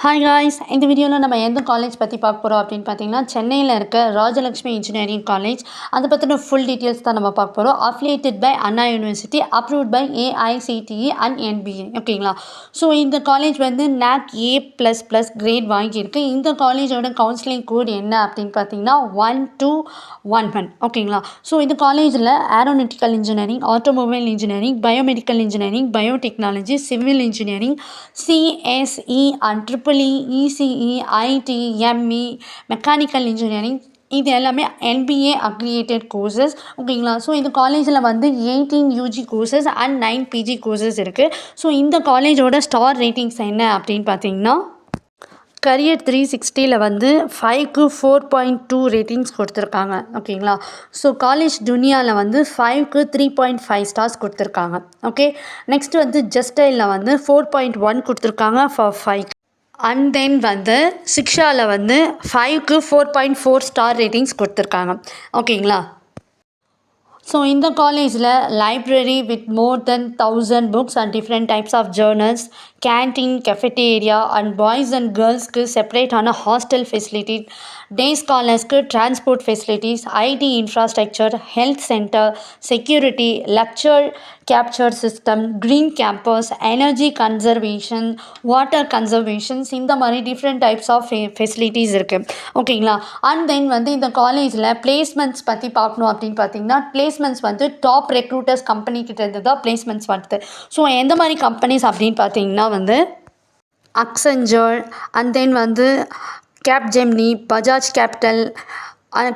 Hi guys, இந்த வீடியோவில் நம்ம எந்த காலேஜ் பற்றி பார்க்க போகிறோம் அப்படின்னு பார்த்தீங்கன்னா, சென்னையில் இருக்க ராஜலக்ஷ்மி இன்ஜினியரிங் காலேஜ். அதை பற்றின ஃபுல் டீட்டெயில்ஸ் தான் நம்ம பார்க்க போகிறோம். Affiliated by Anna university, approved by AICTE and NBA. ஓகேங்களா? ஸோ இந்த காலேஜ் வந்து NAC A++ கிரேட் வாங்கியிருக்கு. இந்த காலேஜோட கவுன்சிலிங் கோட் என்ன அப்படின்னு பார்த்தீங்கன்னா 1211. ஓகேங்களா? ஸோ இந்த காலேஜில் aeronautical engineering, automobile engineering, biomedical engineering, biotechnology, civil engineering, CSE and triple ECE, IT, ME, mechanical engineering, இது எல்லாமே என்பிஏ அக்ரிகேட்டட் கோர்சஸ். ஓகேங்களா? ஸோ இந்த காலேஜில் வந்து 18 UG courses and 9 PG courses இருக்குது. ஸோ இந்த காலேஜோட ஸ்டார் ரேட்டிங்ஸ் என்ன அப்படின்னு பார்த்தீங்கன்னா, கரியர் 360 வந்து 5க்கு 4.2 ரேட்டிங்ஸ் கொடுத்துருக்காங்க. ஓகேங்களா? ஸோ காலேஜ் துனியாவில் வந்து 5க்கு 3.5 ஸ்டார்ஸ் கொடுத்துருக்காங்க. ஓகே, நெக்ஸ்ட் வந்து ஜஸ்டைலில் வந்து 4.1 கொடுத்துருக்காங்க ஃபார் 5. அண்ட் தென் வந்து சிக்ஷாவில் வந்து 5க்கு 4.4 ஸ்டார் ரேட்டிங்ஸ் கொடுத்துருக்காங்க. ஓகேங்களா? ஸோ இந்த காலேஜில் library with more than 1000 books and different types of journals, canteen, cafeteria and boys and கேர்ள்ஸ்க்கு செப்பரேட்டான ஹாஸ்டல் ஃபெசிலிட்டி, டே ஸ்காலர்ஸ்க்கு transport facilities, IT infrastructure, health centre, security, lecture capture system, green campus, energy conservation, water conservations, இந்த மாதிரி different types of facilities இருக்குது. ஓகேங்களா? And then வந்து இந்த காலேஜில் பிளேஸ்மெண்ட்ஸ் பற்றி பார்க்கணும் அப்படின்னு பார்த்தீங்கன்னா, பிளேஸ்மெண்ட்ஸ் வந்து டாப் ரெக்ரூட்டர்ஸ் கம்பெனிக்கிட்ட இருந்து தான் பிளேஸ்மெண்ட்ஸ் வருது. ஸோ எந்த மாதிரி கம்பெனிஸ் அப்படின்னு பார்த்தீங்கன்னா வந்து அக்சென்ஜர், அண்ட் தென் வந்து Capgemini, Bajaj capital,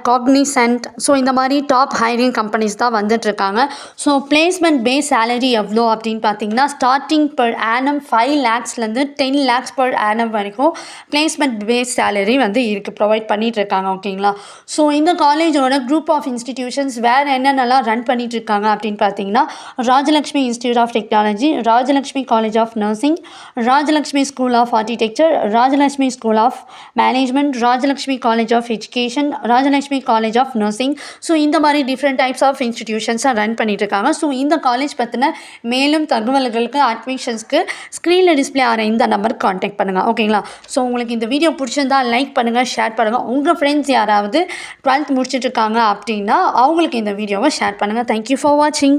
Cognizant, so இந்த மாதிரி டாப் ஹைரிங் கம்பெனிஸ் தான் வந்துட்டுருக்காங்க. ஸோ பிளேஸ்மெண்ட் பேஸ் சேலரி எவ்வளோ அப்படின்னு பார்த்தீங்கன்னா, starting per annum 5 lakhsலேருந்து 10 lakhs per annum வரைக்கும் பிளேஸ்மெண்ட் பேஸ் சேலரி வந்து இருக்குது, ப்ரொவைட் பண்ணிகிட்ருக்காங்க. ஓகேங்களா? ஸோ இந்த காலேஜோட குரூப் ஆஃப் இன்ஸ்டிடியூஷன்ஸ் வேறு என்னென்னலாம் ரன் பண்ணிகிட்ருக்காங்க அப்படின்னு பார்த்தீங்கன்னா, Rajalakshmi institute of technology, Rajalakshmi college of nursing, Rajalakshmi school of architecture, Rajalakshmi school of management, Rajalakshmi college of education, Rajalakshmi college of nursing. So இந்த மாதிரி டிஃப்ரெண்ட் டைப்ஸ் ஆஃப் இன்ஸ்டிடியூஷன்ஸாக ரன் பண்ணிட்டு இருக்காங்க. ஸோ இந்த காலேஜ் பற்றின மேலும் தகவல்களுக்கு, அட்மிஷன்ஸ்க்கு ஸ்க்ரீனில் டிஸ்பிளே ஆகிற இந்த நம்பருக்கு காண்டாக்ட் பண்ணுங்கள். ஓகேங்களா? ஸோ உங்களுக்கு இந்த வீடியோ பிடிச்சிருந்தா லைக் பண்ணுங்கள், ஷேர் பண்ணுங்கள். உங்கள் ஃப்ரெண்ட்ஸ் யாராவது 12th முடிச்சுட்டு இருக்காங்க அப்படின்னா அவங்களுக்கு இந்த வீடியோவை ஷேர் பண்ணுங்கள். தேங்க்யூ ஃபார் வாட்சிங்.